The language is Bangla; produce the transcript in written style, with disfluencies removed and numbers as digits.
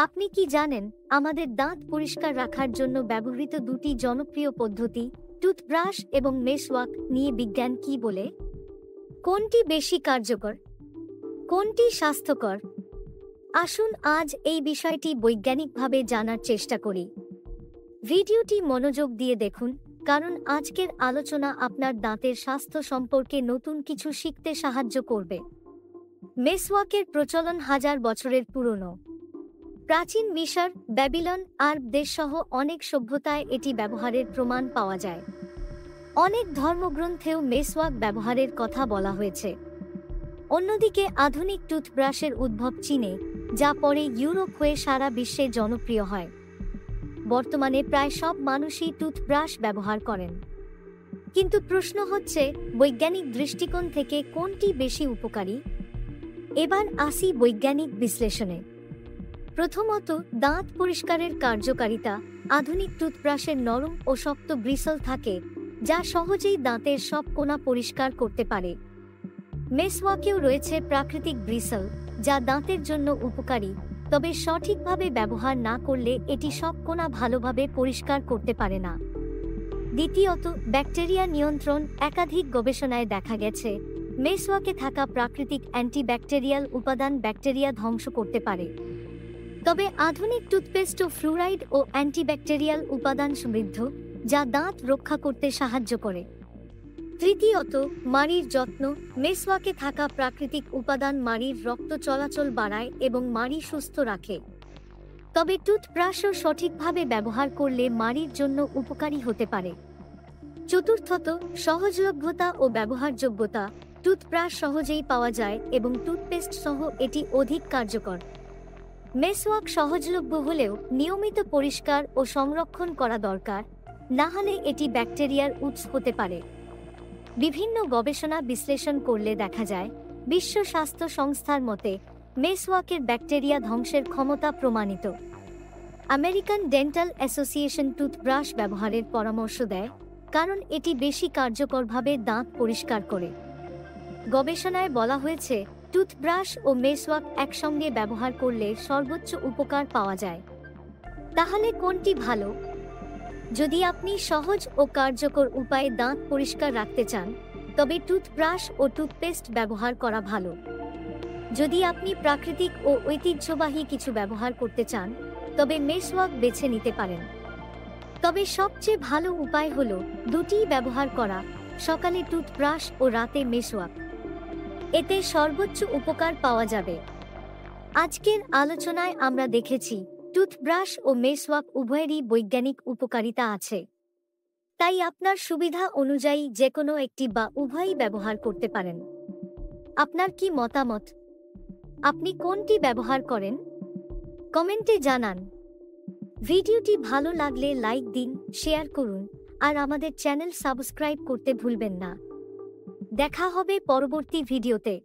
আপনি কি জানেন আমাদের দাঁত পরিষ্কার রাখার জন্য ব্যবহৃত দুটি জনপ্রিয় পদ্ধতি টুথব্রাশ এবং মেসওয়াক নিয়ে বিজ্ঞান কি বলে? কোনটি বেশি কার্যকর, কোনটি স্বাস্থ্যকর? আসুন আজ এই বিষয়টি বৈজ্ঞানিকভাবে জানার চেষ্টা করি। ভিডিওটি মনোযোগ দিয়ে দেখুন, কারণ আজকের আলোচনা আপনার দাঁতের স্বাস্থ্য সম্পর্কে নতুন কিছু শিখতে সাহায্য করবে। মেসওয়াকের প্রচলন হাজার বছরের পুরনো। প্রাচীন মিশর, ব্যাবিলন, আরব দেশসহ অনেক সভ্যতায় এটি ব্যবহারের প্রমাণ পাওয়া যায়। অনেক ধর্মগ্রন্থেও মেসওয়াক ব্যবহারের কথা বলা হয়েছে। অন্যদিকে আধুনিক টুথব্রাশের উদ্ভব চীনে, যা পরে ইউরোপ হয়ে সারা বিশ্বে জনপ্রিয় হয়। বর্তমানে প্রায় সব মানুষই টুথব্রাশ ব্যবহার করেন। কিন্তু প্রশ্ন হচ্ছে, বৈজ্ঞানিক দৃষ্টিকোণ থেকে কোনটি বেশি উপকারী? এবার আসি বৈজ্ঞানিক বিশ্লেষণে। প্রথমত, দাঁত পরিষ্কারের কার্যকারিতা। আধুনিক টুথব্রাশের নরম ও শক্ত ব্রিসল থাকে, যা সহজেই দাঁতের সব কোণা পরিষ্কার করতে পারে। মেসওয়াকেও রয়েছে প্রাকৃতিক ব্রিসল, যা দাঁতের জন্য উপকারী, তবে সঠিকভাবে ব্যবহার না করলে এটি সব কোণা ভালোভাবে পরিষ্কার করতে পারে না। দ্বিতীয়ত, ব্যাকটেরিয়া নিয়ন্ত্রণ। একাধিক গবেষণায় দেখা গেছে মেসওয়াকে থাকা প্রাকৃতিক অ্যান্টিব্যাকটেরিয়াল উপাদান ব্যাকটেরিয়া ধ্বংস করতে পারে। তবে আধুনিক টুথপেস্টও ফ্লুরাইড ও অ্যান্টিব্যাকটেরিয়াল উপাদান সমৃদ্ধ, যা দাঁত রক্ষা করতে সাহায্য করে। তৃতীয়ত, মাড়ির যত্ন। মেসওয়াকে থাকা প্রাকৃতিক উপাদান মাড়ির রক্ত চলাচল বাড়ায় এবং মাড়ি সুস্থ রাখে। তবে টুথব্রাশও সঠিকভাবে ব্যবহার করলে মাড়ির জন্য উপকারী হতে পারে। চতুর্থত, সহজলভ্যতা ও ব্যবহারযোগ্যতা। টুথব্রাশ সহজেই পাওয়া যায় এবং টুথপেস্ট সহ এটি অধিক কার্যকর। মেসওয়াক সহজলভ্য হলেও নিয়মিত পরিষ্কার ও সংরক্ষণ করা দরকার, না হলে এটি ব্যাকটেরিয়ার উৎস হতে পারে। বিভিন্ন গবেষণা বিশ্লেষণ করলে দেখা যায়, বিশ্ব স্বাস্থ্য সংস্থার মতে মেসওয়াকের ব্যাকটেরিয়া ধ্বংসের ক্ষমতা প্রমাণিত। আমেরিকান ডেন্টাল অ্যাসোসিয়েশন টুথব্রাশ ব্যবহারের পরামর্শ দেয়, কারণ এটি বেশি কার্যকরভাবে দাঁত পরিষ্কার করে। গবেষণায় বলা হয়েছে, টুথব্রাশ ও মেসওয়াক একসঙ্গে ব্যবহার করলে সর্বোচ্চ উপকার পাওয়া যায়। তাহলে কোনটি ভালো? যদি আপনি সহজ ও কার্যকর উপায়ে দাঁত পরিষ্কার রাখতে চান, তবে টুথব্রাশ ও টুথপেস্ট ব্যবহার করা ভালো। যদি আপনি প্রাকৃতিক ও ঐতিহ্যবাহী কিছু ব্যবহার করতে চান, তবে মেসওয়াক বেছে নিতে পারেন। তবে সবচেয়ে ভালো উপায় হল দুটিই ব্যবহার করা, সকালে টুথব্রাশ ও রাতে মেসওয়াক। এতে সর্বোচ্চ উপকার পাওয়া যাবে। আজকের আলোচনায় আমরা দেখেছি টুথব্রাশ ও মেসওয়াক উভয়েরই বৈজ্ঞানিক উপকারিতা আছে। তাই আপনার সুবিধা অনুযায়ী যে কোনো একটি বা উভয়ই ব্যবহার করতে পারেন। আপনার কি মতামত? আপনি কোনটি ব্যবহার করেন? কমেন্টে জানান। ভিডিওটি ভালো লাগলে লাইক দিন, শেয়ার করুন, আর আমাদের চ্যানেল সাবস্ক্রাইব করতে ভুলবেন না। দেখা হবে পরবর্তী ভিডিওতে।